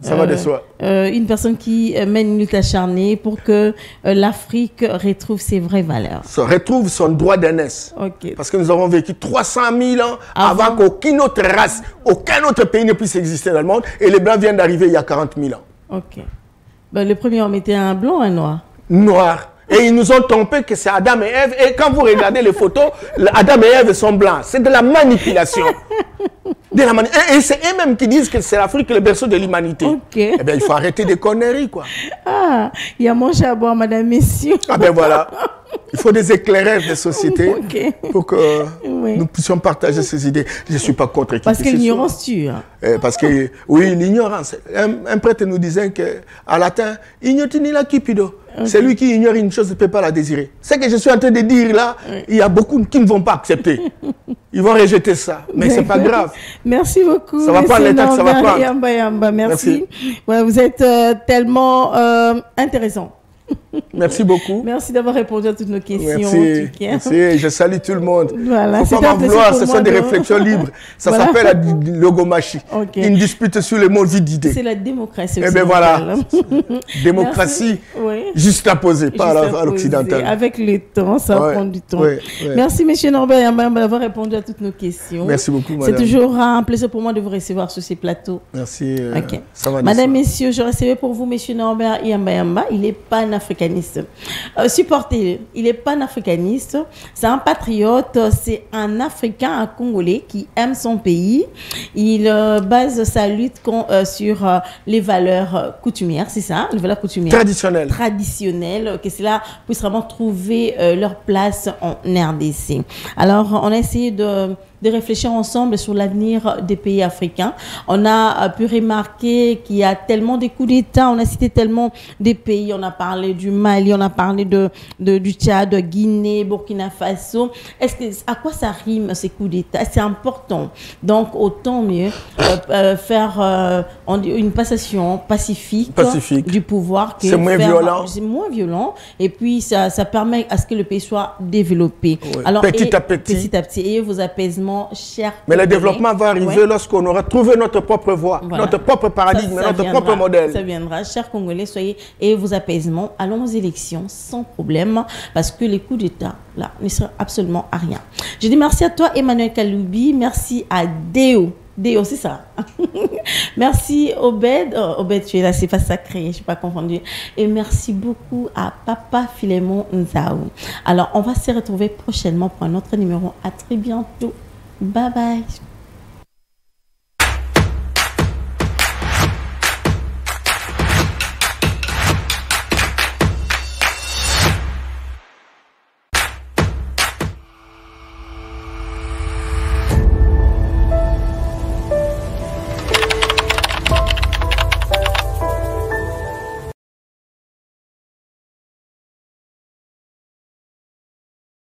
Ça va de soi. Une personne qui mène une lutte acharnée pour que l'Afrique retrouve ses vraies valeurs. Retrouve son droit d'aînesse. Parce que nous avons vécu 300 000 ans avant qu'aucune autre race, aucun autre pays ne puisse exister dans le monde. Et les Blancs viennent d'arriver il y a 40 000 ans. Le premier homme était un blanc ou un noir? Noir. Et ils nous ont trompé que c'est Adam et Ève. Et quand vous regardez les photos, Adam et Ève sont blancs. C'est de la manipulation. Et c'est eux-mêmes qui disent que c'est l'Afrique le berceau de l'humanité. Eh bien, il faut arrêter des conneries, quoi. Il y a manger à boire, madame, messieurs. Voilà. Il faut des éclairages de société pour que nous puissions partager ces idées. Je ne suis pas contre. Parce que l'ignorance tue. Parce que, oui, l'ignorance. Un prêtre nous disait qu'en latin, ignoti la cupido. Celui qui ignore une chose ne peut pas la désirer. Ce que je suis en train de dire là, il y a beaucoup qui ne vont pas accepter. Ils vont rejeter ça. Mais ce n'est pas grave. Merci beaucoup. Ça va prendre le temps que ça va prendre. Yamba. Merci. Voilà, vous êtes tellement intéressant. Merci beaucoup. Merci d'avoir répondu à toutes nos questions. Merci. Je salue tout le monde. Voilà. Il ne faut pas m'en vouloir, ce sont des réflexions libres. Ça s'appelle la logomachie. Une dispute sur le monde vide d'idées. C'est la démocratie. Eh bien voilà. Démocratie juste à poser, pas à l'occidental. Avec le temps, ça va prendre du temps. Merci, M. Norbert Yamba, d'avoir répondu à toutes nos questions. Merci beaucoup, madame. C'est toujours un plaisir pour moi de vous recevoir sur ces plateaux. Merci. Madame, messieurs, je recevais pour vous M. Norbert Yamba. Il est panafricaniste. Supportez-le. Il est panafricaniste. C'est un patriote. C'est un Africain, un Congolais qui aime son pays. Il base sa lutte sur les valeurs coutumières, c'est ça? Les valeurs coutumières. Traditionnelles. Que cela puisse vraiment trouver leur place en RDC. Alors, on a essayé de réfléchir ensemble sur l'avenir des pays africains. On a pu remarquer qu'il y a tellement de coups d'État, on a cité tellement des pays, on a parlé du du Mali, on a parlé du Tchad, de Guinée, Burkina Faso. À quoi ça rime ces coups d'État? C'est important. Donc, autant mieux faire une passation pacifique du pouvoir. C'est moins violent. C'est moins violent. Et puis, ça permet à ce que le pays soit développé. Oui. Alors, petit à petit. Petit à petit. Et vos apaisements, chers. Mais le développement va arriver lorsqu'on aura trouvé notre propre voie, notre propre paradigme, notre propre modèle. Ça viendra. Chers Congolais, soyez et vos apaisements. Allons aux élections sans problème parce que les coups d'État, là, ne servent absolument à rien. Je dis merci à toi, Emmanuel Kaloubi. Merci à Déo. Déo, c'est ça. Merci, Obed. Obed, tu es là, c'est pas sacré, je ne suis pas confondue. Et merci beaucoup à Papa Philémon Nzaou. Alors, on va se retrouver prochainement pour un autre numéro. À très bientôt. Bye bye.